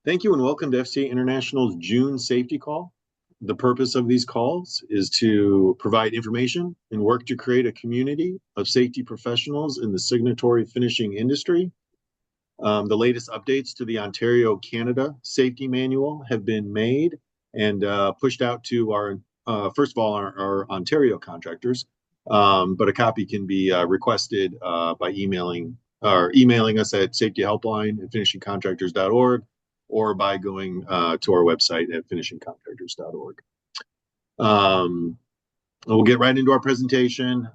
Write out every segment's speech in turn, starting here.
Thank you and welcome to FCA International's June safety call. The purpose of these calls is to provide information and work to create a community of safety professionals in the signatory finishing industry. The latest updates to the Ontario, Canada Safety Manual have been made and pushed out to first of all, our Ontario contractors, but a copy can be requested by emailing us at safetyhelpline@finishingcontractors.org or by going to our website at finishingcontractors.org. We'll get right into our presentation.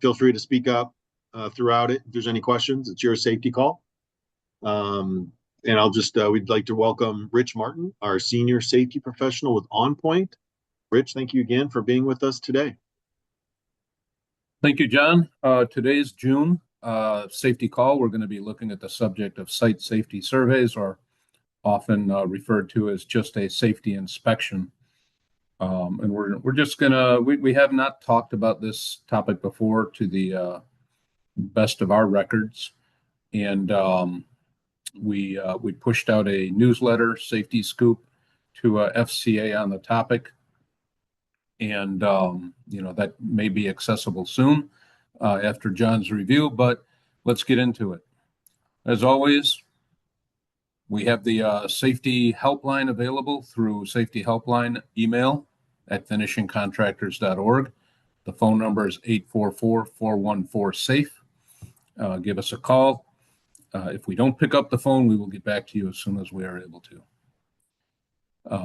Feel free to speak up throughout it. If there's any questions, it's your safety call. And we'd like to welcome Rich Martin, our senior safety professional with OnPoint. Rich, thank you again for being with us today. Thank you, John. Today's June safety call. We're going to be looking at the subject of site safety surveys, or often referred to as just a safety inspection. And we're just gonna, we have not talked about this topic before to the best of our records. And we pushed out a newsletter, Safety Scoop, to FCA on the topic. And, that may be accessible soon after John's review, but let's get into it. As always, we have the safety helpline available through safety helpline email at finishingcontractors.org. The phone number is 844-414-SAFE. Give us a call. If we don't pick up the phone, we will get back to you as soon as we are able to.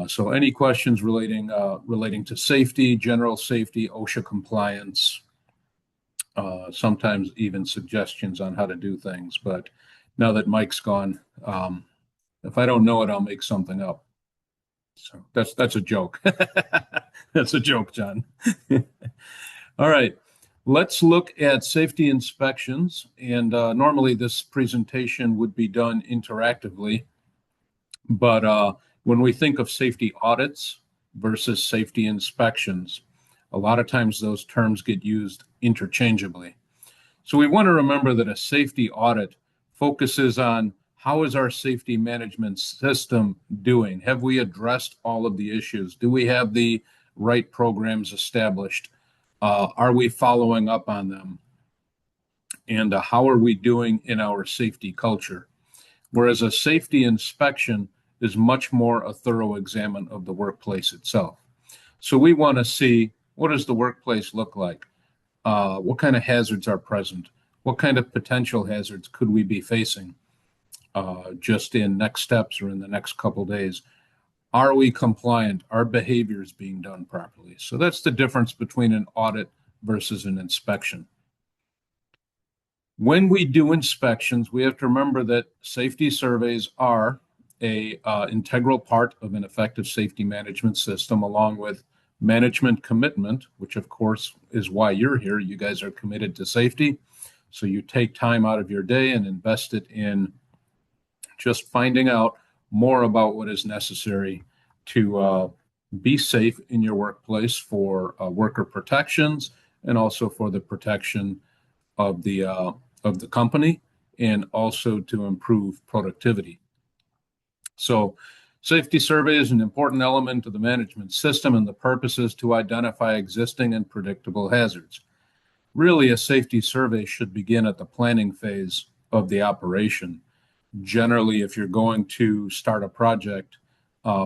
So any questions relating to safety, general safety, OSHA compliance, sometimes even suggestions on how to do things. But now that Mike's gone, if I don't know it, I'll make something up. So that's a joke. That's a joke, John. All right. Let's look at safety inspections. And normally this presentation would be done interactively. But when we think of safety audits versus safety inspections, a lot of times those terms get used interchangeably. So we want to remember that a safety audit focuses on how is our safety management system doing? Have we addressed all of the issues? Do we have the right programs established? Are we following up on them? And how are we doing in our safety culture? Whereas a safety inspection is much more a thorough examine of the workplace itself. So we want to see, what does the workplace look like? What kind of hazards are present? What kind of potential hazards could we be facing just in next steps or in the next couple days? Are we compliant? Are behaviors being done properly? So that's the difference between an audit versus an inspection. When we do inspections, we have to remember that safety surveys are a integral part of an effective safety management system, along with management commitment, which of course is why you're here. You guys are committed to safety. So you take time out of your day and invest it in just finding out more about what is necessary to be safe in your workplace for worker protections and also for the protection of the company, and also to improve productivity. So safety survey is an important element of the management system, and the purpose is to identify existing and predictable hazards. Really, a safety survey should begin at the planning phase of the operation. Generally, if you're going to start a project,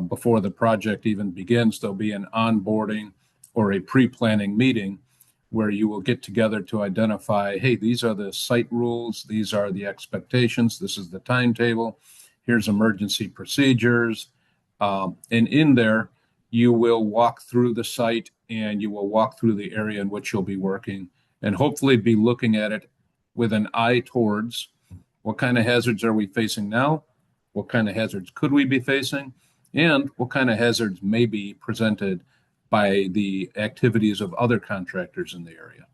before the project even begins, there'll be an onboarding or a pre-planning meeting where you will get together to identify, hey, these are the site rules, these are the expectations, this is the timetable, here's emergency procedures. And in there, you will walk through the site and you will walk through the area in which you'll be working, and hopefully be looking at it with an eye towards what kind of hazards are we facing now? What kind of hazards could we be facing? And what kind of hazards may be presented by the activities of other contractors in the area?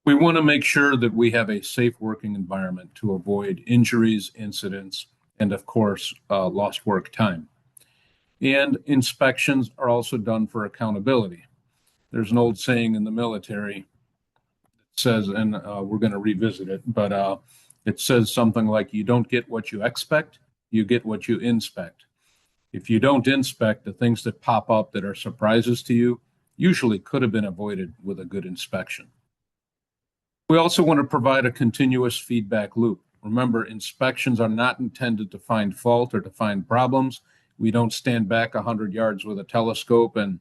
We want to make sure that we have a safe working environment to avoid injuries, incidents, and of course, lost work time. And inspections are also done for accountability. There's an old saying in the military that says, and we're going to revisit it, but it says something like, you don't get what you expect, you get what you inspect. If you don't inspect, the things that pop up that are surprises to you usually could have been avoided with a good inspection. We also want to provide a continuous feedback loop. Remember, inspections are not intended to find fault or to find problems. We don't stand back 100 yards with a telescope and,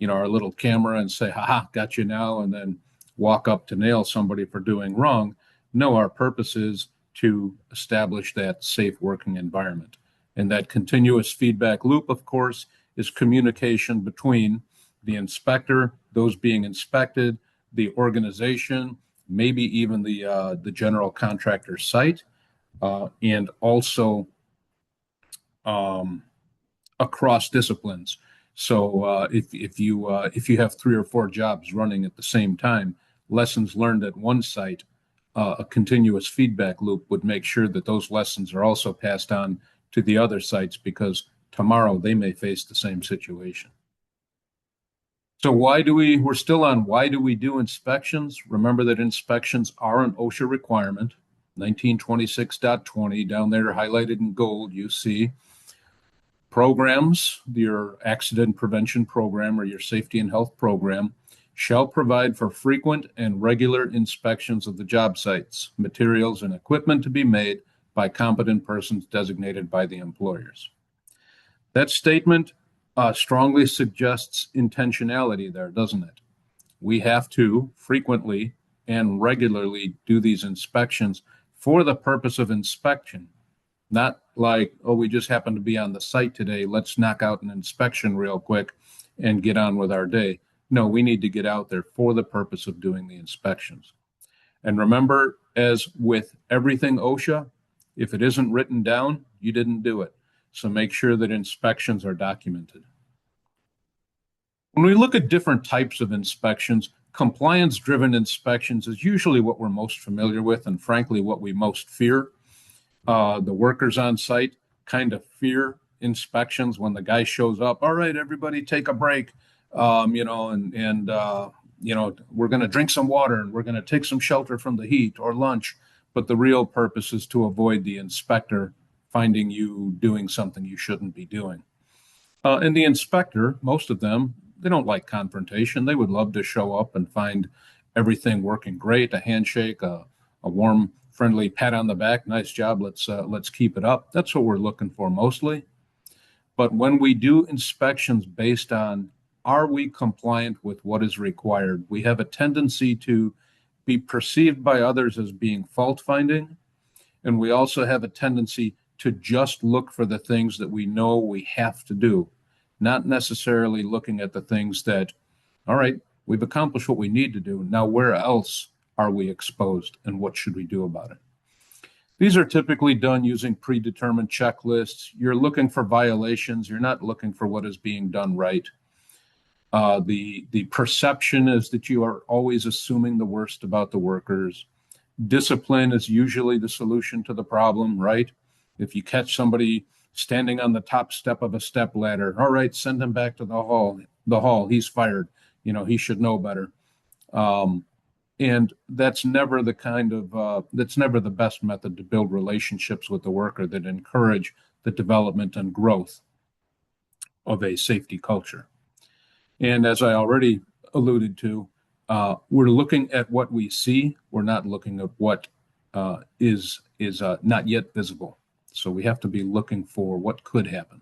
our little camera and say, haha, got you now, and then walk up to nail somebody for doing wrong. No, our purpose is to establish that safe working environment. And that continuous feedback loop, of course, is communication between the inspector, those being inspected, the organization, maybe even the general contractor site, and also across disciplines. So if you have 3 or 4 jobs running at the same time, lessons learned at one site, a continuous feedback loop would make sure that those lessons are also passed on to the other sites, because tomorrow they may face the same situation. So we're still on why do we do inspections? Remember that inspections are an OSHA requirement. 1926.20 down there highlighted in gold, you see programs, your accident prevention program or your safety and health program shall provide for frequent and regular inspections of the job sites, materials, and equipment to be made by competent persons designated by the employers. That statement strongly suggests intentionality there, doesn't it? We have to frequently and regularly do these inspections for the purpose of inspection, not like, oh, we just happen to be on the site today, let's knock out an inspection real quick and get on with our day. No, we need to get out there for the purpose of doing the inspections. And remember, as with everything OSHA, if it isn't written down, you didn't do it. So make sure that inspections are documented. When we look at different types of inspections, compliance-driven inspections is usually what we're most familiar with, and frankly, what we most fear. The workers on site kind of fear inspections when the guy shows up. All right, everybody take a break, we're going to drink some water and we're going to take some shelter from the heat or lunch. But the real purpose is to avoid the inspector finding you doing something you shouldn't be doing. And the inspector, most of them, they don't like confrontation. They would love to show up and find everything working great, a handshake, a warm, friendly pat on the back. Nice job. Let's keep it up. That's what we're looking for mostly. But when we do inspections based on, are we compliant with what is required, we have a tendency to be perceived by others as being fault finding. And we also have a tendency to just look for the things that we know we have to do, not necessarily looking at the things that, all right, we've accomplished what we need to do. Now, where else are we exposed and what should we do about it? These are typically done using predetermined checklists. You're looking for violations. You're not looking for what is being done right. The perception is that you are always assuming the worst about the workers. Discipline is usually the solution to the problem, right? If you catch somebody standing on the top step of a step ladder, all right, send him back to the hall. He's fired. He should know better. And that's never that's never the best method to build relationships with the worker that encourage the development and growth of a safety culture. And as I already alluded to, we're looking at what we see. We're not looking at what is not yet visible. So we have to be looking for what could happen.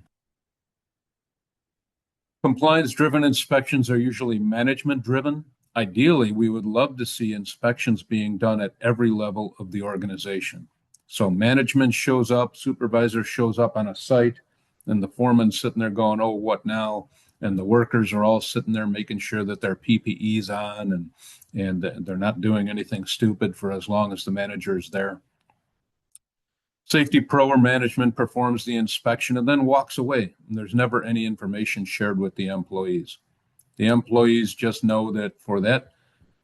Compliance-driven inspections are usually management-driven. Ideally, we would love to see inspections being done at every level of the organization. So management shows up, supervisor shows up on a site, and the foreman's sitting there going, oh, what now? And the workers are all sitting there making sure that their PPE's on and they're not doing anything stupid for as long as the manager is there. Safety pro or management performs the inspection and then walks away. And there's never any information shared with the employees. The employees just know that for that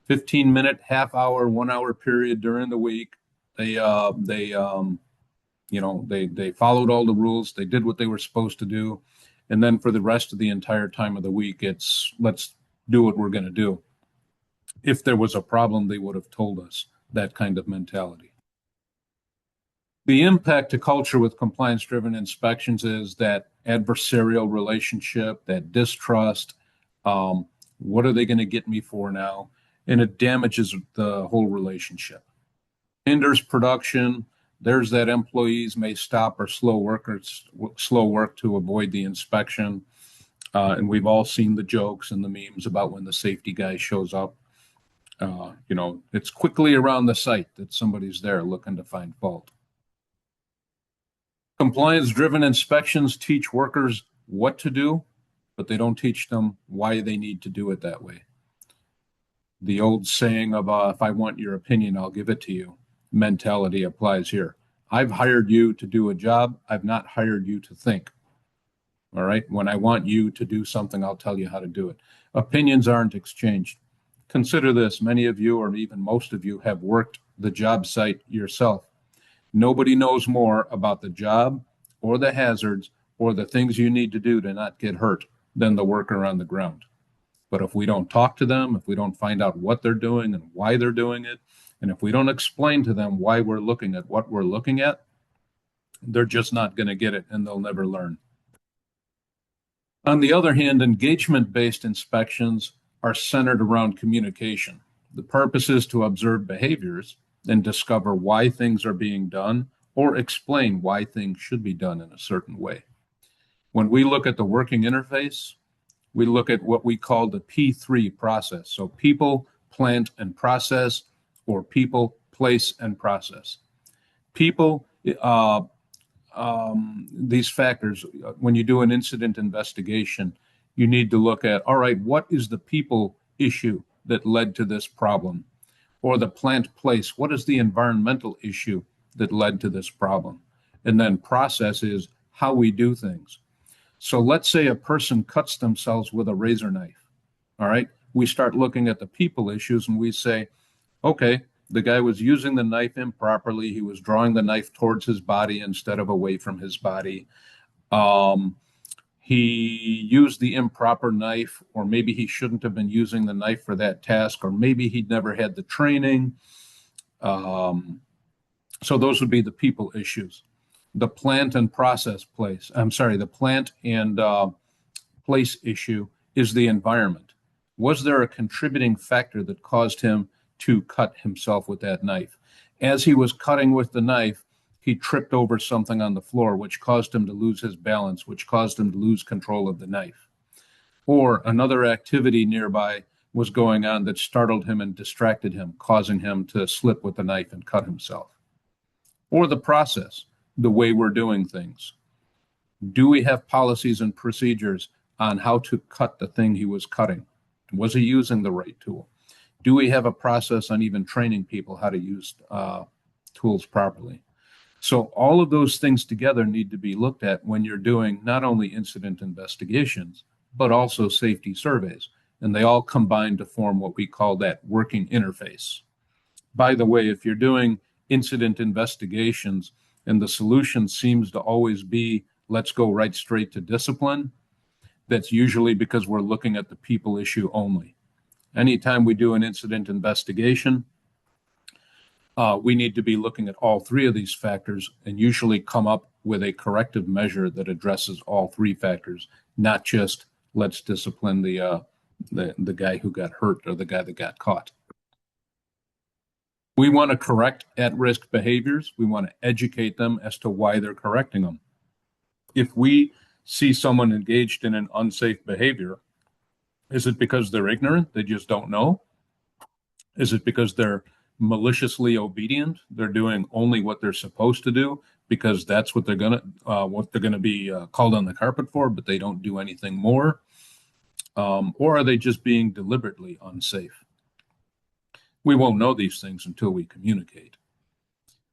15-minute, half-hour, 1-hour period during the week, they followed all the rules. They did what they were supposed to do. And then for the rest of the entire time of the week, it's let's do what we're going to do. If there was a problem, they would have told us, that kind of mentality. The impact to culture with compliance-driven inspections is that adversarial relationship, that distrust. What are they going to get me for now? And it damages the whole relationship. Hinders production. There's that employees may stop or slow work to avoid the inspection. And we've all seen the jokes and the memes about when the safety guy shows up. It's quickly around the site that somebody's there looking to find fault. Compliance-driven inspections teach workers what to do, but they don't teach them why they need to do it that way. The old saying of, if I want your opinion, I'll give it to you, mentality applies here. I've hired you to do a job. I've not hired you to think. All right. When I want you to do something, I'll tell you how to do it. Opinions aren't exchanged. Consider this. Many of you, or even most of you, have worked the job site yourself. Nobody knows more about the job or the hazards or the things you need to do to not get hurt than the worker on the ground. But if we don't talk to them, if we don't find out what they're doing and why they're doing it, and if we don't explain to them why we're looking at what we're looking at, they're just not going to get it and they'll never learn. On the other hand, engagement-based inspections are centered around communication. The purpose is to observe behaviors and discover why things are being done or explain why things should be done in a certain way. When we look at the working interface, we look at what we call the P3 process. So people, plant, and process, or people, place, and process. People, these factors, when you do an incident investigation, you need to look at, all right, what is the people issue that led to this problem? Or the plant place, what is the environmental issue that led to this problem? And then process is how we do things. So let's say a person cuts themselves with a razor knife. All right. We start looking at the people issues and we say, okay, the guy was using the knife improperly. He was drawing the knife towards his body instead of away from his body. He used the improper knife, or maybe he shouldn't have been using the knife for that task, or maybe he'd never had the training. So those would be the people issues. The plant and process place, the plant and place issue is the environment. Was there a contributing factor that caused him to cut himself with that knife? As he was cutting with the knife, he tripped over something on the floor, which caused him to lose his balance, which caused him to lose control of the knife. Or another activity nearby was going on that startled him and distracted him, causing him to slip with the knife and cut himself. Or the process, the way we're doing things. Do we have policies and procedures on how to cut the thing he was cutting? Was he using the right tool? Do we have a process on even training people how to use tools properly? So all of those things together need to be looked at when you're doing not only incident investigations, but also safety surveys. And they all combine to form what we call that working interface. By the way, if you're doing incident investigations and the solution seems to always be, let's go right straight to discipline, that's usually because we're looking at the people issue only. Anytime we do an incident investigation, we need to be looking at all three of these factors and usually come up with a corrective measure that addresses all three factors, not just let's discipline the guy who got hurt or the guy that got caught. We want to correct at-risk behaviors. We want to educate them as to why they're correcting them. If we see someone engaged in an unsafe behavior, is it because they're ignorant? They just don't know? Is it because they're maliciously obedient? They're doing only what they're supposed to do because that's what they're gonna be called on the carpet for, but they don't do anything more? Or are they just being deliberately unsafe? We won't know these things until we communicate.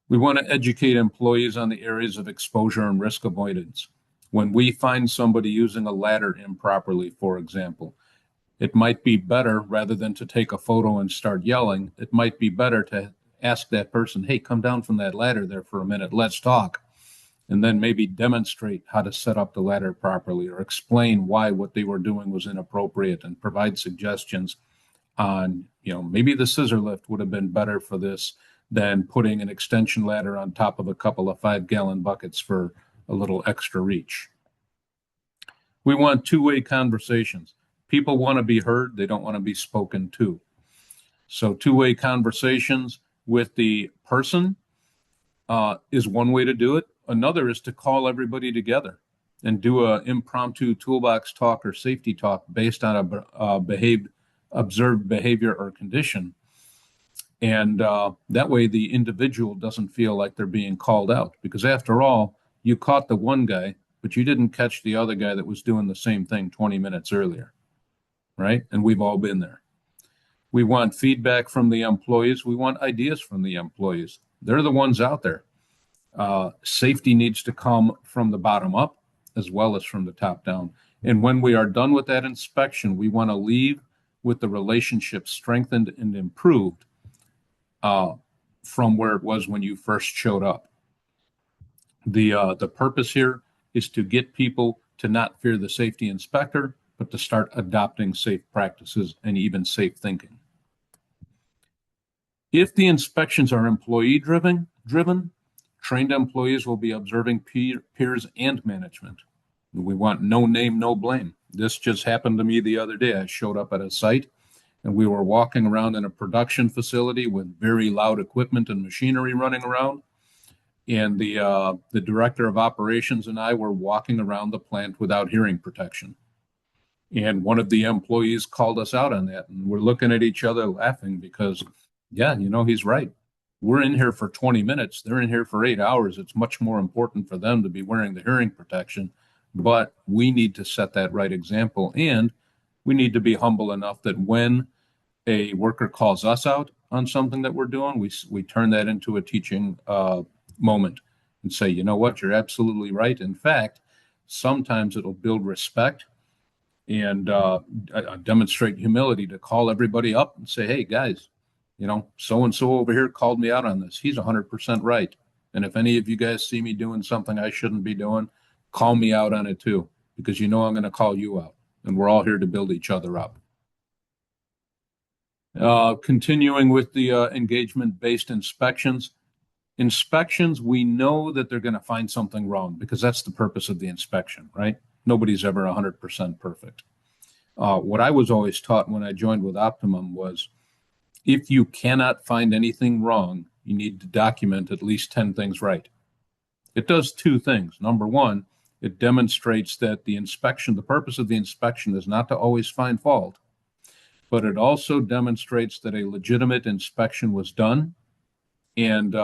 We want to educate employees on the areas of exposure and risk avoidance. When we find somebody using a ladder improperly, for example, it might be better, rather than to take a photo and start yelling, it might be better to ask that person, hey, come down from that ladder there for a minute, let's talk. And then maybe demonstrate how to set up the ladder properly or explain why what they were doing was inappropriate and provide suggestions on, maybe the scissor lift would have been better for this than putting an extension ladder on top of a couple of 5-gallon buckets for a little extra reach. We want two-way conversations. People want to be heard, they don't want to be spoken to. So two-way conversations with the person is one way to do it. Another is to call everybody together and do an impromptu toolbox talk or safety talk based on a observed behavior or condition. And that way the individual doesn't feel like they're being called out. Because after all, you caught the one guy, but you didn't catch the other guy that was doing the same thing 20 minutes earlier, right? And we've all been there. We want feedback from the employees. We want ideas from the employees. They're the ones out there. Safety needs to come from the bottom up as well as from the top down. And when we are done with that inspection, we want to leave with the relationship strengthened and improved from where it was when you first showed up. The purpose here is to get people to not fear the safety inspector, but to start adopting safe practices and even safe thinking. If the inspections are employee driven, trained employees will be observing peers and management. We want no name, no blame. This just happened to me the other day. I showed up at a site and we were walking around in a production facility with very loud equipment and machinery running around. And the director of operations and I were walking around the plant without hearing protection. And one of the employees called us out on that. And we're looking at each other laughing because, yeah, he's right. We're in here for 20 minutes. They're in here for 8 hours. It's much more important for them to be wearing the hearing protection. But we need to set that right example. And we need to be humble enough that when a worker calls us out on something that we're doing, we turn that into a teaching moment and say, you know what, you're absolutely right. In fact, sometimes it'll build respect and demonstrate humility to call everybody up and say, hey, guys, so-and-so over here called me out on this. He's 100% right. And if any of you guys see me doing something I shouldn't be doing, call me out on it too, because I'm going to call you out. And we're all here to build each other up. Continuing with the engagement-based inspections. Inspections, we know that they're going to find something wrong because that's the purpose of the inspection, right? Nobody's ever 100% perfect. What I was always taught when I joined with Optimum was if you cannot find anything wrong, you need to document at least 10 things right. It does two things. Number one, it demonstrates that the purpose of the inspection is not to always find fault, but it also demonstrates that a legitimate inspection was done and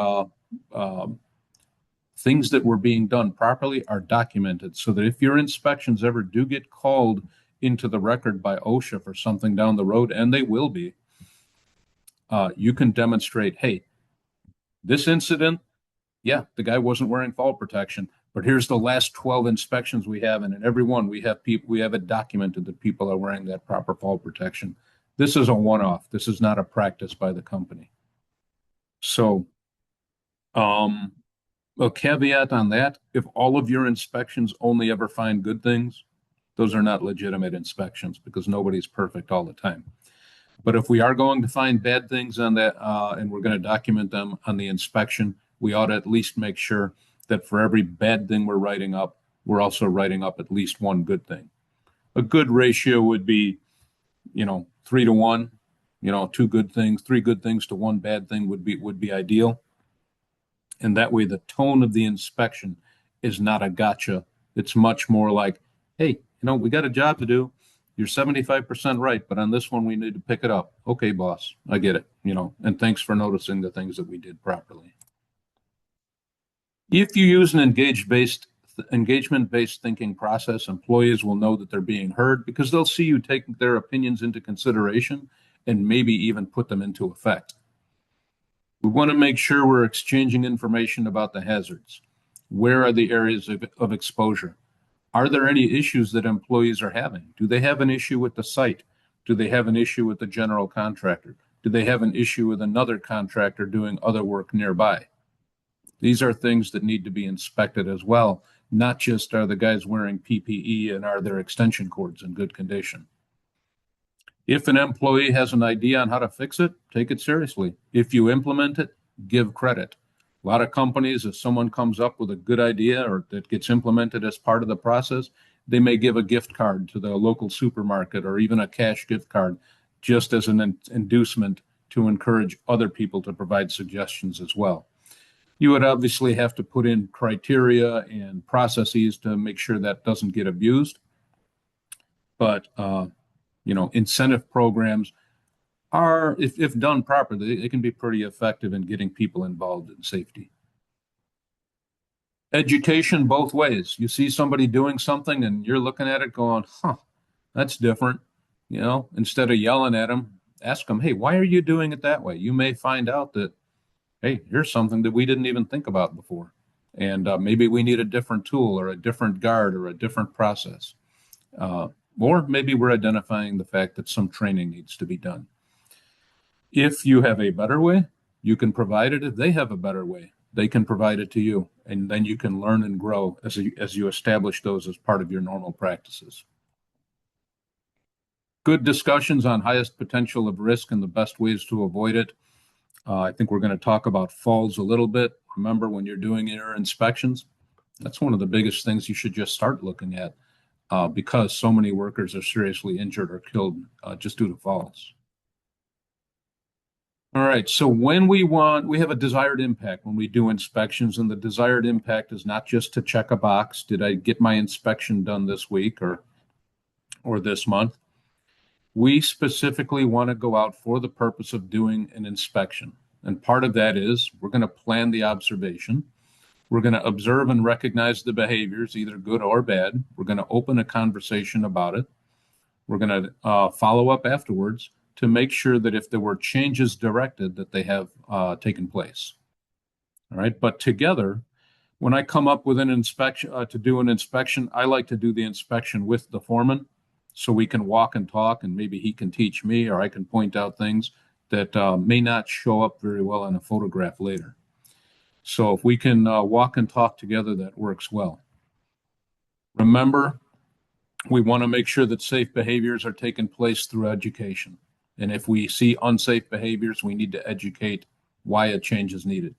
things that were being done properly are documented so that if your inspections ever do get called into the record by OSHA for something down the road, and they will be, you can demonstrate, hey, this incident, yeah, the guy wasn't wearing fall protection, but here's the last 12 inspections we have, and in every one we have it documented that people are wearing that proper fall protection. This is a one-off. This is not a practice by the company. So, a caveat on that, if all of your inspections only ever find good things, those are not legitimate inspections because nobody's perfect all the time. But if we are going to find bad things on that and we're going to document them on the inspection, we ought to at least make sure that for every bad thing we're writing up, we're also writing up at least one good thing. A good ratio would be, 3 to 1, 2 good things, 3 good things to 1 bad thing would be ideal. And that way the tone of the inspection is not a gotcha. It's much more like, hey, we got a job to do. You're 75% right, but on this one, we need to pick it up. Okay, boss, I get it, and thanks for noticing the things that we did properly. If you use an engagement-based thinking process, employees will know that they're being heard because they'll see you take their opinions into consideration and maybe even put them into effect. We want to make sure we're exchanging information about the hazards. Where are the areas of exposure? Are there any issues that employees are having? Do they have an issue with the site? Do they have an issue with the general contractor? Do they have an issue with another contractor doing other work nearby? These are things that need to be inspected as well, not just are the guys wearing PPE and are their extension cords in good condition. If an employee has an idea on how to fix it, take it seriously. If you implement it, give credit. A lot of companies, if someone comes up with a good idea or that gets implemented as part of the process, they may give a gift card to the local supermarket or even a cash gift card just as an inducement to encourage other people to provide suggestions as well. You would obviously have to put in criteria and processes to make sure that doesn't get abused. But, incentive programs are, if done properly, it can be pretty effective in getting people involved in safety. Education both ways. You see somebody doing something and you're looking at it going, that's different. Instead of yelling at them, ask them, hey, why are you doing it that way? You may find out that, hey, here's something that we didn't even think about before. And maybe we need a different tool or a different guard or a different process. Or maybe we're identifying the fact that some training needs to be done. If you have a better way, you can provide it. If they have a better way, they can provide it to you. And then you can learn and grow as you establish those as part of your normal practices. Good discussions on highest potential of risk and the best ways to avoid it. I think we're going to talk about falls a little bit. Remember, when you're doing your inspections, that's one of the biggest things you should just start looking at because so many workers are seriously injured or killed just due to falls. All right, so when we have a desired impact when we do inspections, and the desired impact is not just to check a box. Did I get my inspection done this week or this month? We specifically want to go out for the purpose of doing an inspection. And part of that is we're going to plan the observation. We're going to observe and recognize the behaviors, either good or bad. We're going to open a conversation about it. We're going to follow up afterwards to make sure that if there were changes directed, that they have taken place. All right, but together, when I come up with an inspection to do an inspection, I like to do the inspection with the foreman so we can walk and talk, and maybe he can teach me or I can point out things that may not show up very well on a photograph later. So if we can walk and talk together, that works well. Remember, we want to make sure that safe behaviors are taking place through education. And if we see unsafe behaviors, we need to educate why a change is needed.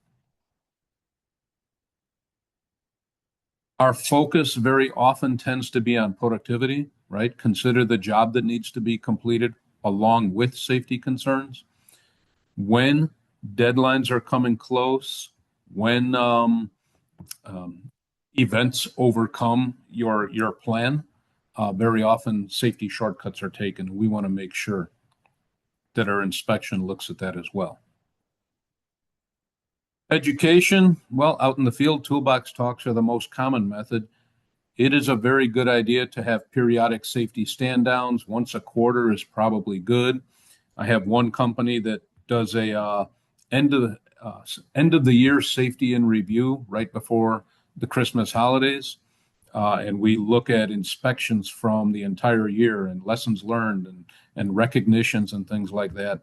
Our focus very often tends to be on productivity, right? Consider the job that needs to be completed along with safety concerns. When deadlines are coming close, when events overcome your plan, very often safety shortcuts are taken. We want to make sure that our inspection looks at that as well. Education, well, out in the field, toolbox talks are the most common method. It is a very good idea to have periodic safety stand downs. Once a quarter is probably good. I have one company that does a end of the year safety and review right before the Christmas holidays. And we look at inspections from the entire year and lessons learned and recognitions and things like that.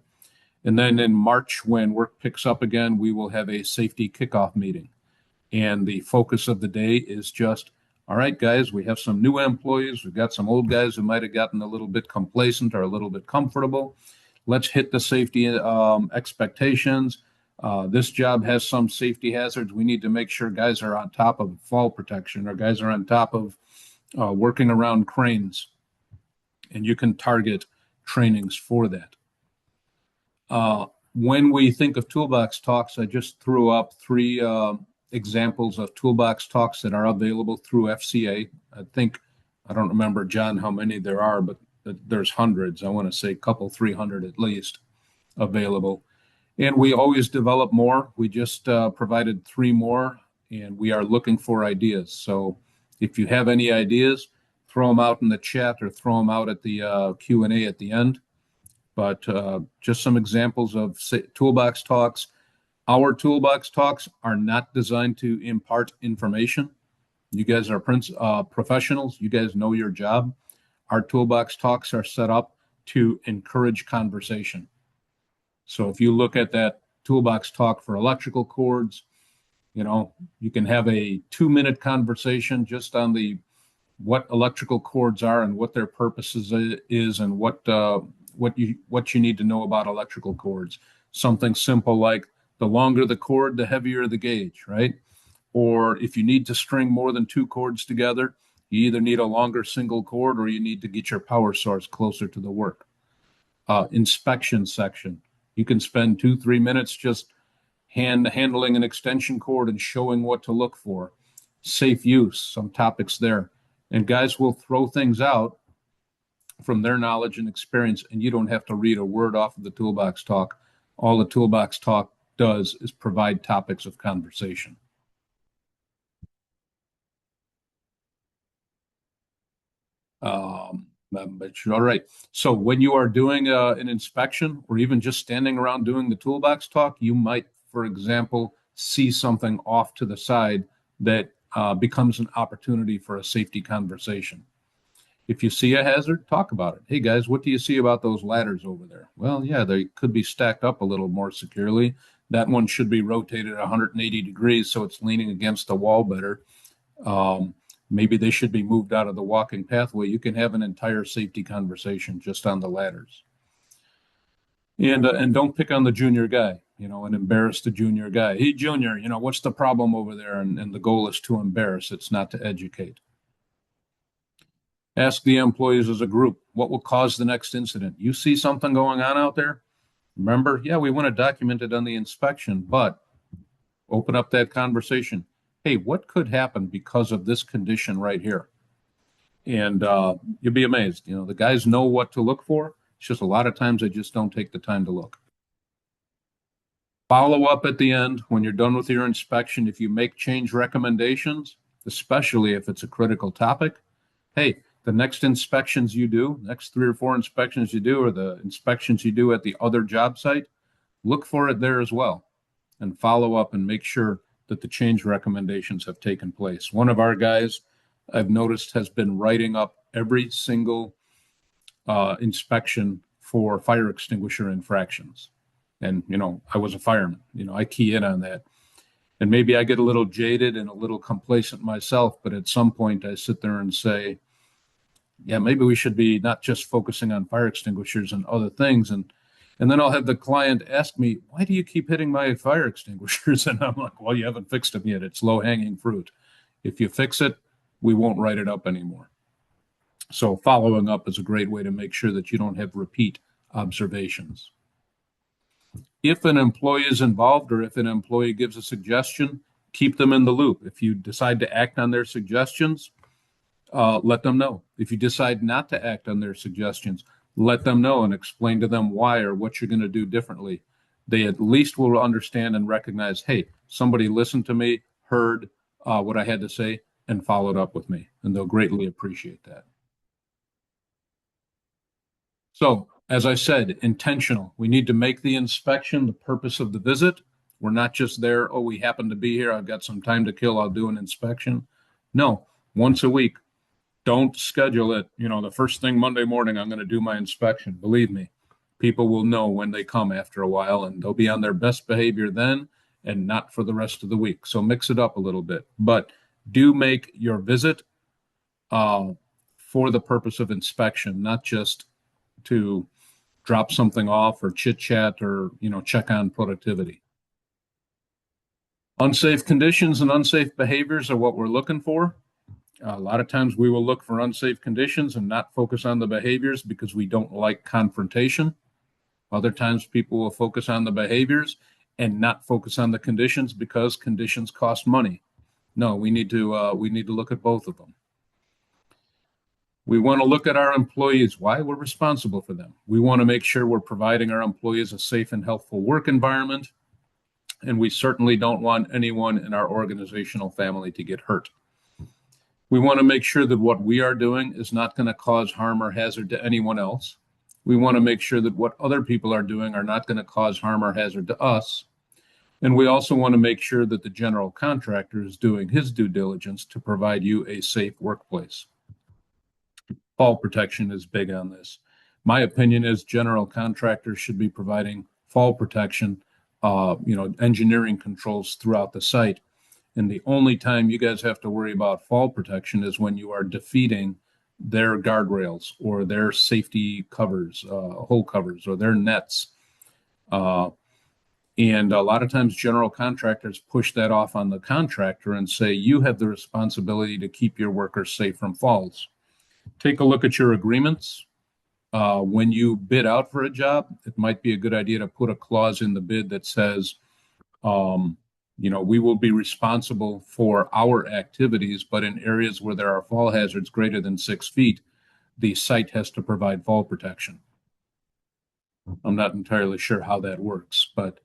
And then in March, when work picks up again, we will have a safety kickoff meeting. And the focus of the day is just, all right, guys, we have some new employees. We've got some old guys who might have gotten a little bit complacent or a little bit comfortable. Let's hit the safety expectations. This job has some safety hazards. We need to make sure guys are on top of fall protection or guys are on top of working around cranes. And you can target trainings for that. When we think of toolbox talks, I just threw up 3 examples of toolbox talks that are available through FCA. I don't remember, John, how many there are, but there's hundreds. I want to say a couple, 300 at least available. And we always develop more. We just provided 3 more, and we are looking for ideas. So if you have any ideas, throw them out in the chat or throw them out at the Q&A at the end. But just some examples of toolbox talks. Our toolbox talks are not designed to impart information. You guys are professionals. You guys know your job. Our toolbox talks are set up to encourage conversation. So if you look at that toolbox talk for electrical cords, you can have a 2-minute conversation just on what electrical cords are and what their purposes is and what you need to know about electrical cords. Something simple like The longer the cord, the heavier the gauge, right? Or if you need to string more than two cords together, you either need a longer single cord or you need to get your power source closer to the work. Inspection section. You can spend 2-3 minutes just handling an extension cord and showing what to look for. Safe use, some topics there. And guys will throw things out from their knowledge and experience, and you don't have to read a word off of the toolbox talk. All the toolbox talk does is provide topics of conversation. But all right. So when you are doing an inspection or even just standing around doing the toolbox talk, you might, for example, see something off to the side that becomes an opportunity for a safety conversation. If you see a hazard, talk about it. Hey guys, what do you see about those ladders over there? Well, yeah, they could be stacked up a little more securely. That one should be rotated 180 degrees so it's leaning against the wall better. Maybe they should be moved out of the walking pathway. You can have an entire safety conversation just on the ladders. And don't pick on the junior guy, and embarrass the junior guy. Hey, junior, what's the problem over there? And the goal is to embarrass. It's not to educate. Ask the employees as a group, what will cause the next incident? You see something going on out there? Remember, yeah, we want to document it on the inspection, but open up that conversation. Hey, what could happen because of this condition right here? And you'll be amazed. The guys know what to look for. It's just a lot of times they just don't take the time to look. Follow up at the end when you're done with your inspection. If you make change recommendations, especially if it's a critical topic, hey, the next inspections you do, next 3 or 4 inspections you do, or the inspections you do at the other job site, look for it there as well and follow up and make sure that the change recommendations have taken place. One of our guys I've noticed has been writing up every single inspection for fire extinguisher infractions. And, I was a fireman, I key in on that. And maybe I get a little jaded and a little complacent myself, but at some point I sit there and say, yeah, maybe we should be not just focusing on fire extinguishers and other things. And then I'll have the client ask me, why do you keep hitting my fire extinguishers? And I'm like, well, you haven't fixed them yet. It's low-hanging fruit. If you fix it, we won't write it up anymore. So following up is a great way to make sure that you don't have repeat observations. If an employee is involved or if an employee gives a suggestion, keep them in the loop. If you decide to act on their suggestions, let them know. If you decide not to act on their suggestions, let them know and explain to them why or what you're going to do differently. They at least will understand and recognize, hey, somebody listened to me, heard what I had to say, and followed up with me. And they'll greatly appreciate that. So, as I said, intentional. We need to make the inspection the purpose of the visit. We're not just there, oh, we happen to be here, I've got some time to kill, I'll do an inspection. No, once a week. Don't schedule it, the first thing Monday morning, I'm going to do my inspection. Believe me, people will know when they come after a while, and they'll be on their best behavior then and not for the rest of the week. So mix it up a little bit. But do make your visit for the purpose of inspection, not just to drop something off or chit chat or, check on productivity. Unsafe conditions and unsafe behaviors are what we're looking for. A lot of times we will look for unsafe conditions and not focus on the behaviors because we don't like confrontation. Other times people will focus on the behaviors and not focus on the conditions because conditions cost money. No, we need to look at both of them. We want to look at our employees, why we're responsible for them. We want to make sure we're providing our employees a safe and healthful work environment. And we certainly don't want anyone in our organizational family to get hurt. We want to make sure that what we are doing is not going to cause harm or hazard to anyone else. We want to make sure that what other people are doing are not going to cause harm or hazard to us. And we also want to make sure that the general contractor is doing his due diligence to provide you a safe workplace. Fall protection is big on this. My opinion is general contractors should be providing fall protection, engineering controls throughout the site. And the only time you guys have to worry about fall protection is when you are defeating their guardrails or their safety covers, hole covers, or their nets. And a lot of times, general contractors push that off on the contractor and say, you have the responsibility to keep your workers safe from falls. Take a look at your agreements. When you bid out for a job, it might be a good idea to put a clause in the bid that says, um, we will be responsible for our activities, but in areas where there are fall hazards greater than 6 feet, the site has to provide fall protection. I'm not entirely sure how that works, but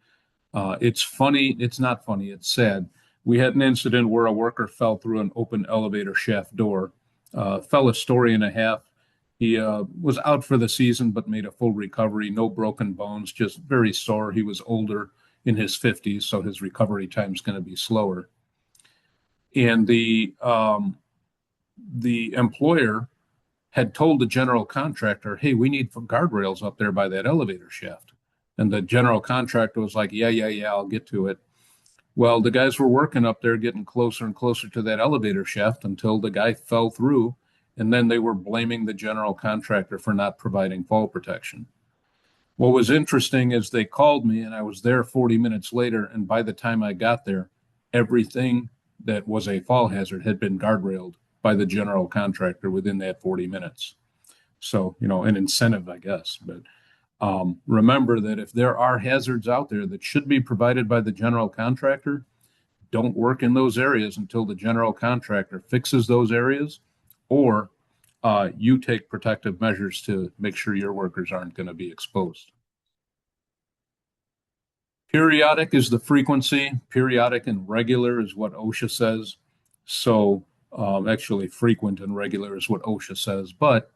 it's funny. It's not funny. It's sad. We had an incident where a worker fell through an open elevator shaft door, fell a story and a half. He was out for the season, but made a full recovery. No broken bones, just very sore. He was older, in his 50s, so his recovery time is going to be slower. And the employer had told the general contractor, "Hey, we need guardrails up there by that elevator shaft." And the general contractor was like, "Yeah, I'll get to it." Well, the guys were working up there, getting closer and closer to that elevator shaft until the guy fell through. And then they were blaming the general contractor for not providing fall protection. What was interesting is they called me and I was there 40 minutes later. And by the time I got there, everything that was a fall hazard had been guardrailed by the general contractor within that 40 minutes. So, an incentive, I guess. But remember that if there are hazards out there that should be provided by the general contractor, don't work in those areas until the general contractor fixes those areas, or you take protective measures to make sure your workers aren't going to be exposed. Periodic is the frequency. Periodic and regular is what OSHA says. So actually, frequent and regular is what OSHA says. But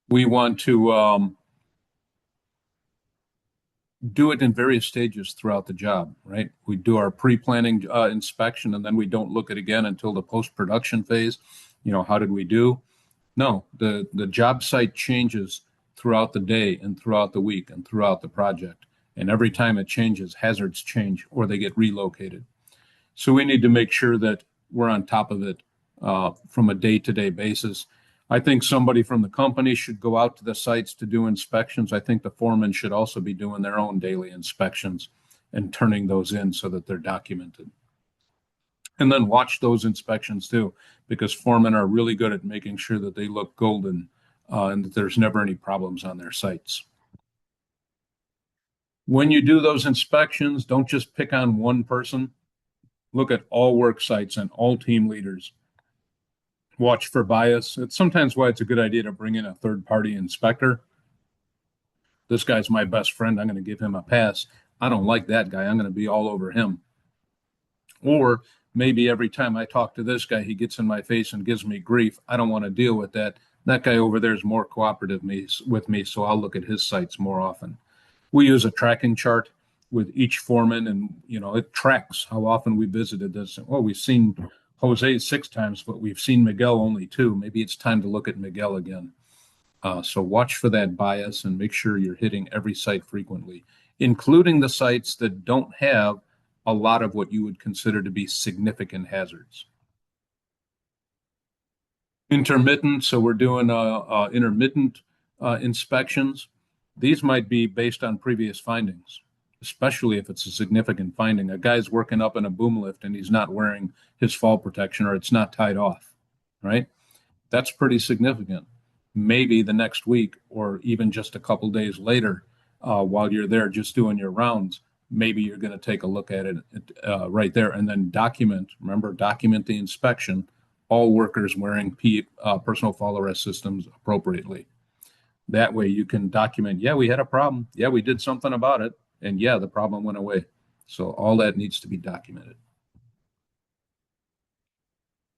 we want to do it in various stages throughout the job, right? We do our pre-planning inspection, and then we don't look at it again until the post-production phase. How did we do? No, the job site changes throughout the day and throughout the week and throughout the project. And every time it changes, hazards change or they get relocated. So we need to make sure that we're on top of it from a day-to-day basis. I think somebody from the company should go out to the sites to do inspections. I think the foreman should also be doing their own daily inspections and turning those in so that they're documented. And then watch those inspections too, because foremen are really good at making sure that they look golden and that there's never any problems on their sites. When you do those inspections, don't just pick on one person. Look at all work sites and all team leaders. Watch for bias. It's sometimes why it's a good idea to bring in a third-party inspector. This guy's my best friend. I'm going to give him a pass. I don't like that guy. I'm going to be all over him. Or maybe every time I talk to this guy, he gets in my face and gives me grief. I don't want to deal with that. That guy over there is more cooperative with me, so I'll look at his sites more often. We use a tracking chart with each foreman, and it tracks how often we visited this. Well, we've seen Jose 6 times, but we've seen Miguel only 2. Maybe it's time to look at Miguel again. So watch for that bias and make sure you're hitting every site frequently, including the sites that don't have a lot of what you would consider to be significant hazards. Intermittent, so we're doing intermittent inspections. These might be based on previous findings, especially if it's a significant finding. A guy's working up in a boom lift and he's not wearing his fall protection or it's not tied off, right? That's pretty significant. Maybe the next week or even just a couple days later, while you're there just doing your rounds, maybe you're going to take a look at it right there and then document the inspection, all workers wearing personal fall arrest systems appropriately. That way you can document, yeah, we had a problem. Yeah, we did something about it. And yeah, the problem went away. So all that needs to be documented.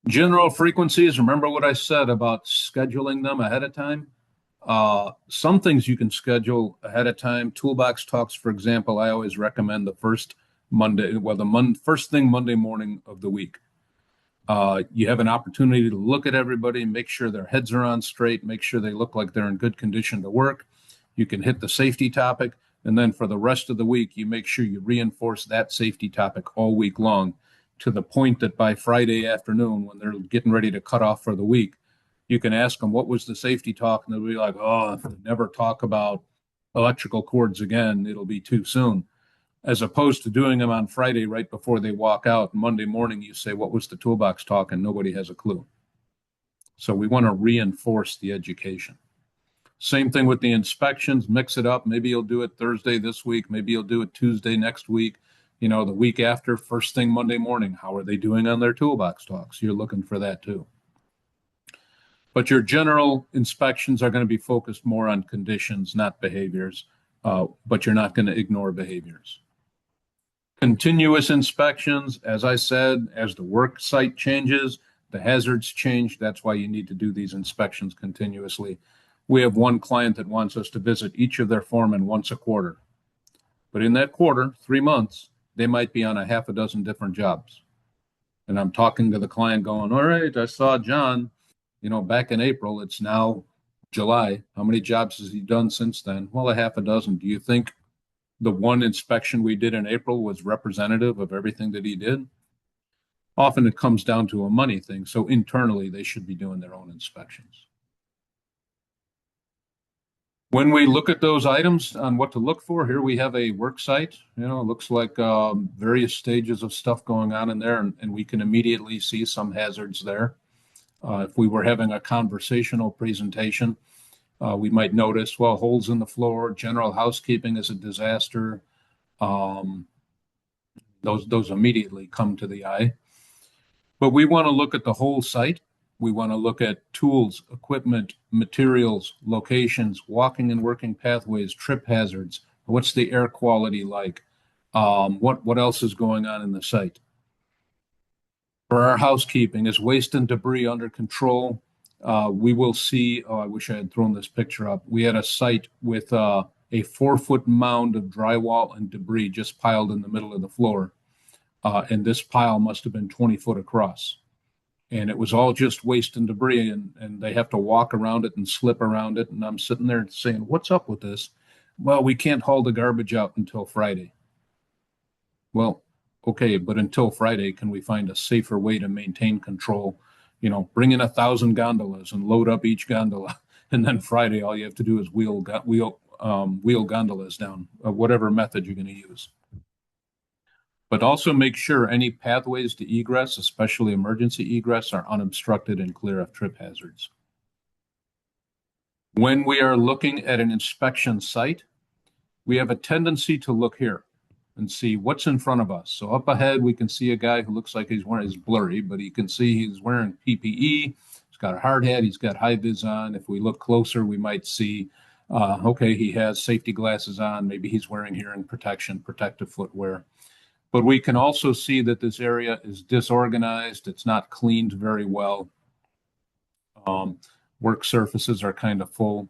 General frequencies, remember what I said about scheduling them ahead of time? Some things you can schedule ahead of time. Toolbox talks, for example, I always recommend the first first thing Monday morning of the week. You have an opportunity to look at everybody, make sure their heads are on straight, make sure they look like they're in good condition to work. You can hit the safety topic, and then for the rest of the week, you make sure you reinforce that safety topic all week long to the point that by Friday afternoon, when they're getting ready to cut off for the week, you can ask them, what was the safety talk? And they'll be like, oh, if they never talk about electrical cords again, it'll be too soon. as opposed to doing them on Friday right before they walk out. Monday morning, you say, what was the toolbox talk? And nobody has a clue. So we want to reinforce the education. Same thing with the inspections, mix it up. Maybe you'll do it Thursday this week. Maybe you'll do it Tuesday next week. You know, the week after, first thing Monday morning, how are they doing on their toolbox talks? You're looking for that too. But your general inspections are going to be focused more on conditions, not behaviors, but you're not going to ignore behaviors. Continuous inspections, as I said, as the work site changes, the hazards change. That's why you need to do these inspections continuously. We have one client that wants us to visit each of their foremen once a quarter. But in that quarter, 3 months, they might be on a half a dozen different jobs. And I'm talking to the client going, all right, I saw John, you know, back in April. It's now July. How many jobs has he done since then? Well, a half a dozen. Do you think the one inspection we did in April was representative of everything that he did? Often it comes down to a money thing. So internally, they should be doing their own inspections. When we look at those items on what to look for, here we have a work site. You know, it looks like various stages of stuff going on in there, and we can immediately see some hazards there. If we were having a conversational presentation, we might notice, well, holes in the floor, general housekeeping is a disaster. Those immediately come to the eye. But we want to look at the whole site. We want to look at tools, equipment, materials, locations, walking and working pathways, trip hazards. What's the air quality like? What else is going on in the site? For our housekeeping, is waste and debris under control? We will see, oh, I wish I had thrown this picture up. We had a site with a 4-foot mound of drywall and debris just piled in the middle of the floor. And this pile must have been 20 foot across. And it was all just waste and debris, and they have to walk around it and slip around it. And I'm sitting there saying, what's up with this? Well, we can't haul the garbage out until Friday. Well, okay, but until Friday, can we find a safer way to maintain control? You know, bring in 1,000 gondolas and load up each gondola. And then Friday, all you have to do is wheel gondolas down, whatever method you're going to use. But also make sure any pathways to egress, especially emergency egress, are unobstructed and clear of trip hazards. When we are looking at an inspection site, we have a tendency to look here and see what's in front of us. So up ahead, we can see a guy who looks like he's wearing, it's blurry, but you can see he's wearing PPE. He's got a hard hat. He's got high vis on. If we look closer, we might see, okay, he has safety glasses on. Maybe he's wearing hearing protection, protective footwear. But we can also see that this area is disorganized. It's not cleaned very well. Work surfaces are kind of full.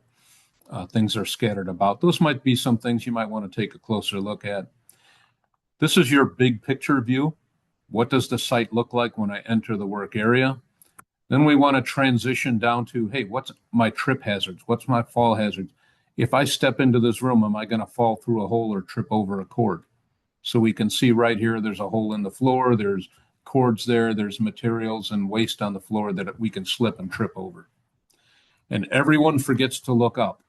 Things are scattered about. Those might be some things you might want to take a closer look at. This is your big picture view. What does the site look like when I enter the work area? Then we want to transition down to, hey, what's my trip hazards? What's my fall hazards? If I step into this room, am I going to fall through a hole or trip over a cord? So we can see right here, there's a hole in the floor, there's cords there, there's materials and waste on the floor that we can slip and trip over. And everyone forgets to look up.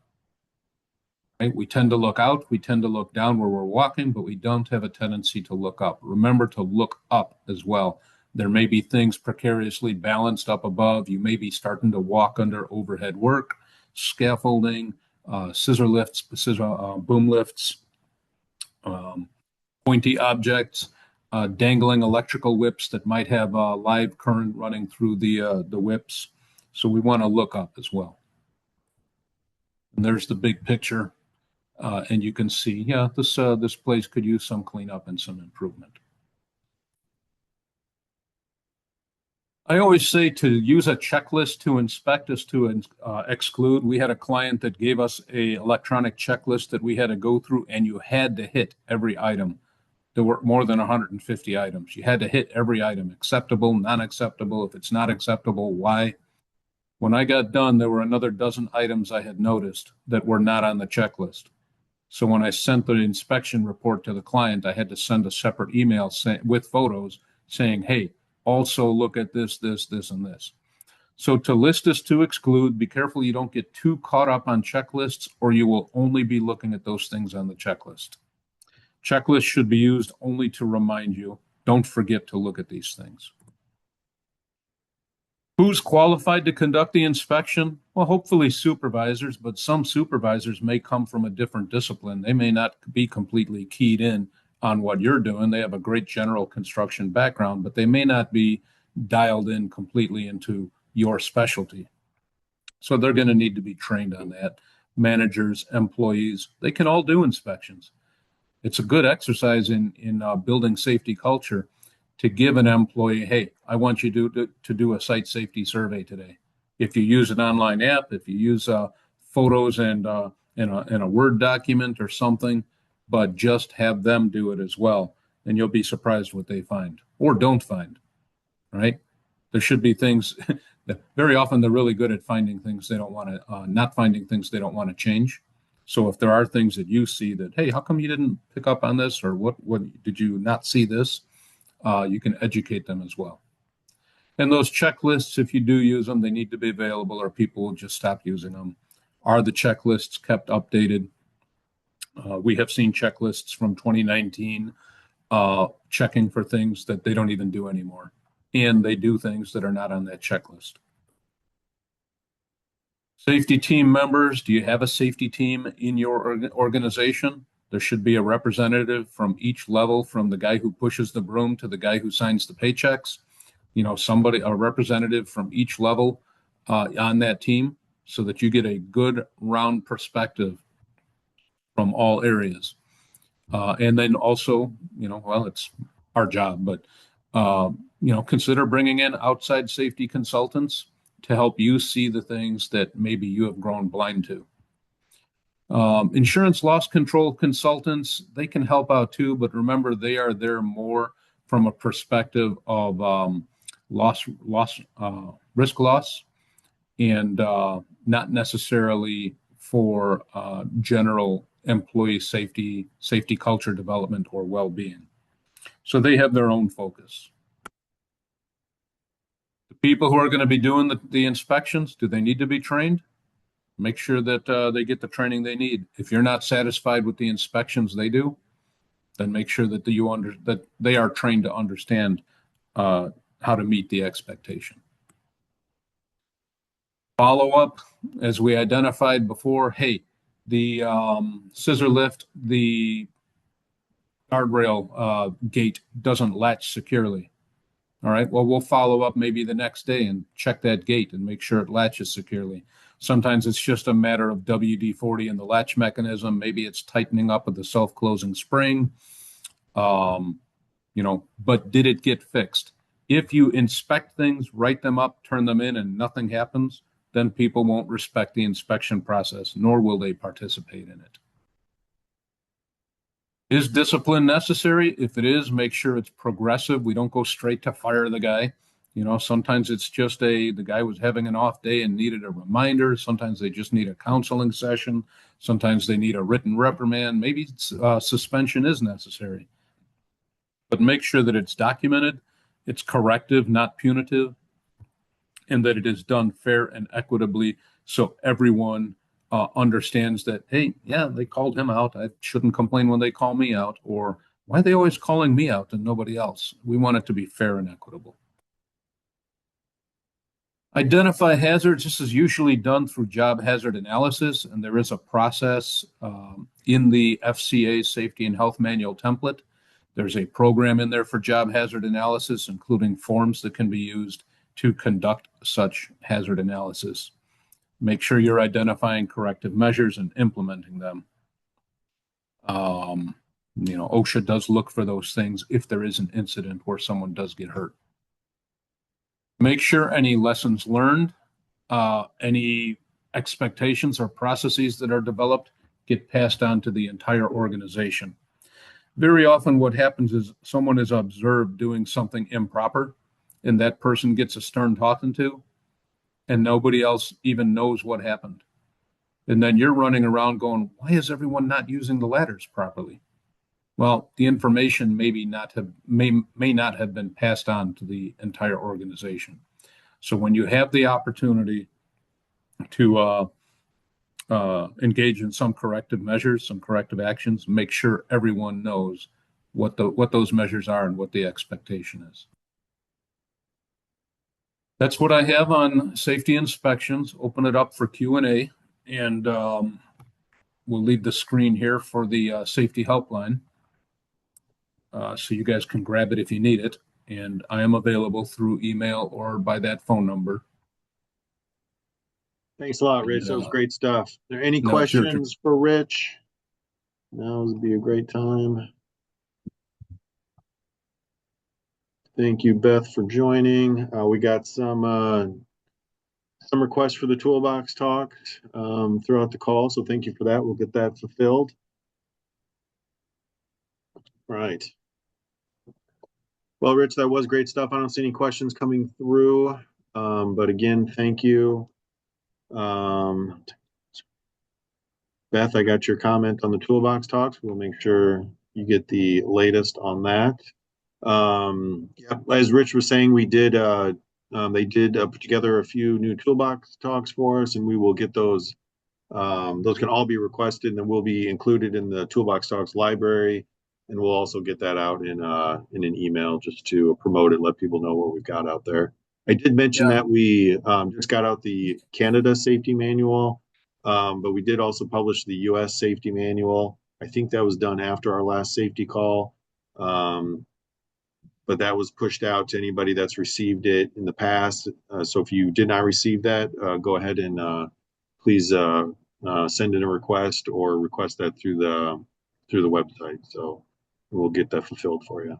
Right? We tend to look out, we tend to look down where we're walking, but we don't have a tendency to look up. Remember to look up as well. There may be things precariously balanced up above. You may be starting to walk under overhead work, scaffolding, scissor lifts, boom lifts, pointy objects, dangling electrical whips that might have live current running through the whips. So we want to look up as well. And there's the big picture. And you can see, yeah, this place could use some cleanup and some improvement. I always say to use a checklist to inspect is to exclude. We had a client that gave us an electronic checklist that we had to go through, and you had to hit every item. There were more than 150 items. You had to hit every item, acceptable, non-acceptable. If it's not acceptable, why? When I got done, there were another dozen items I had noticed that were not on the checklist. So when I sent the inspection report to the client, I had to send a separate email with photos saying, hey, also look at this, this, this, and this. So to list is to exclude. Be careful you don't get too caught up on checklists, or you will only be looking at those things on the checklist. Checklists should be used only to remind you. Don't forget to look at these things. Who's qualified to conduct the inspection? Well, hopefully supervisors, but some supervisors may come from a different discipline. They may not be completely keyed in on what you're doing. They have a great general construction background, but they may not be dialed in completely into your specialty. So they're going to need to be trained on that. Managers, employees, they can all do inspections. It's a good exercise in building safety culture to give an employee, hey, I want you to do a site safety survey today. If you use an online app, if you use photos and in a Word document or something, but just have them do it as well, and you'll be surprised what they find or don't find. Right? There should be things that very often they're really good at finding things they don't want to, not finding things they don't want to change. So if there are things that you see that, hey, how come you didn't pick up on this, or what did you not see this? You can educate them as well. And those checklists, if you do use them, they need to be available or people will just stop using them. Are the checklists kept updated? We have seen checklists from 2019 checking for things that they don't even do anymore. And they do things that are not on that checklist. Safety team members, do you have a safety team in your organization? There should be a representative from each level, from the guy who pushes the broom to the guy who signs the paychecks. Somebody, a representative from each level on that team, so that you get a good round perspective from all areas. And then also, well, it's our job, but, consider bringing in outside safety consultants to help you see the things that maybe you have grown blind to. Insurance loss control consultants, they can help out too, but remember, they are there more from a perspective of risk loss, and not necessarily for general employee safety culture development or well-being. So they have their own focus. The people who are going to be doing the inspections, do they need to be trained? Make sure that they get the training they need. If you're not satisfied with the inspections they do, then make sure that that they are trained to understand how to meet the expectation. Follow up, as we identified before, hey, the scissor lift, the guardrail gate doesn't latch securely. All right, well, we'll follow up maybe the next day and check that gate and make sure it latches securely. Sometimes it's just a matter of WD-40 in the latch mechanism. Maybe it's tightening up of the self-closing spring. But did it get fixed? If you inspect things, write them up, turn them in, and nothing happens, then people won't respect the inspection process, nor will they participate in it. Is discipline necessary? If it is, make sure it's progressive. We don't go straight to fire the guy. Sometimes it's just the guy was having an off day and needed a reminder. Sometimes they just need a counseling session. Sometimes they need a written reprimand. Maybe suspension is necessary. But make sure that it's documented, it's corrective, not punitive, and that it is done fair and equitably, so everyone understands that, hey, yeah, they called him out. I shouldn't complain when they call me out. Or why are they always calling me out and nobody else? We want it to be fair and equitable. Identify hazards. This is usually done through job hazard analysis, and there is a process in the FCA Safety and Health Manual template. There's a program in there for job hazard analysis, including forms that can be used to conduct such hazard analysis. Make sure you're identifying corrective measures and implementing them. OSHA does look for those things if there is an incident where someone does get hurt. Make sure any lessons learned, any expectations or processes that are developed get passed on to the entire organization. Very often what happens is someone is observed doing something improper, and that person gets a stern talking to, and nobody else even knows what happened. And then you're running around going, why is everyone not using the ladders properly? Well, the information may not have been passed on to the entire organization. So when you have the opportunity to engage in some corrective measures, some corrective actions, make sure everyone knows what those measures are and what the expectation is. That's what I have on safety inspections. Open it up for Q&A, and we'll leave the screen here for the safety helpline, so you guys can grab it if you need it. And I am available through email or by that phone number. Thanks a lot, Rich. That was great stuff. Are there any questions for Rich? Now would be a great time. Thank you, Beth, for joining. We got some requests for the toolbox talk throughout the call, so thank you for that. We'll get that fulfilled. Right. Well, Rich, that was great stuff. I don't see any questions coming through, but again, thank you. Beth, I got your comment on the toolbox talks. We'll make sure you get the latest on that. Yeah, as Rich was saying, they did put together a few new toolbox talks for us, and we will get those. Those can all be requested, and will be included in the toolbox talks library. And we'll also get that out in an email just to promote it, let people know what we've got out there. I did mention that we just got out the Canada safety manual, but we did also publish the U.S. safety manual. I think that was done after our last safety call, but that was pushed out to anybody that's received it in the past. So if you did not receive that, go ahead and please send in a request or request that through the website. So we'll get that fulfilled for you.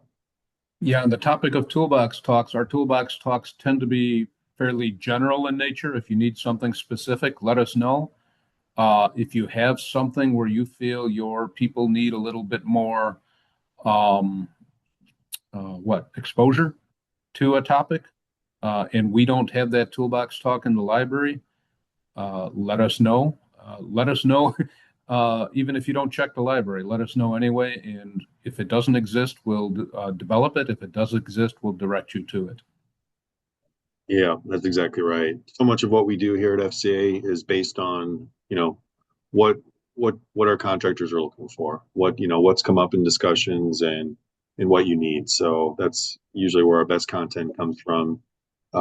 Yeah, on the topic of toolbox talks, our toolbox talks tend to be fairly general in nature. If you need something specific, let us know. If you have something where you feel your people need a little bit more exposure to a topic, and we don't have that toolbox talk in the library, let us know. Let us know. Even if you don't check the library, let us know anyway. And if it doesn't exist, we'll develop it. If it does exist, we'll direct you to it. Yeah, that's exactly right. So much of what we do here at FCA is based on, what our contractors are looking for, what's come up in discussions and what you need. So that's usually where our best content comes from,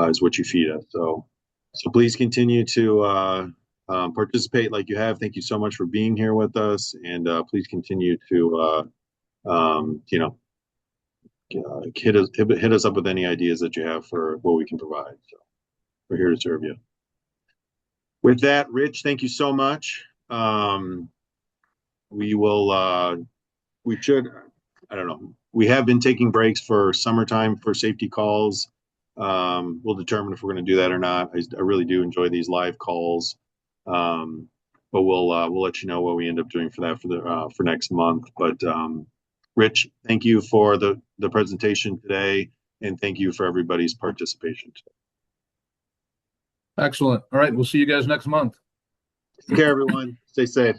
is what you feed us. So please continue to participate like you have. Thank you so much for being here with us, and please continue to hit us up with any ideas that you have for what we can provide. So we're here to serve you. With that, Rich, thank you so much. We have been taking breaks for summertime for safety calls. We'll determine if we're going to do that or not. I really do enjoy these live calls. But we'll let you know what we end up doing for that for next month. But Rich, thank you for the presentation today, and thank you for everybody's participation today. Excellent. All right, we'll see you guys next month. Take care, everyone. Stay safe.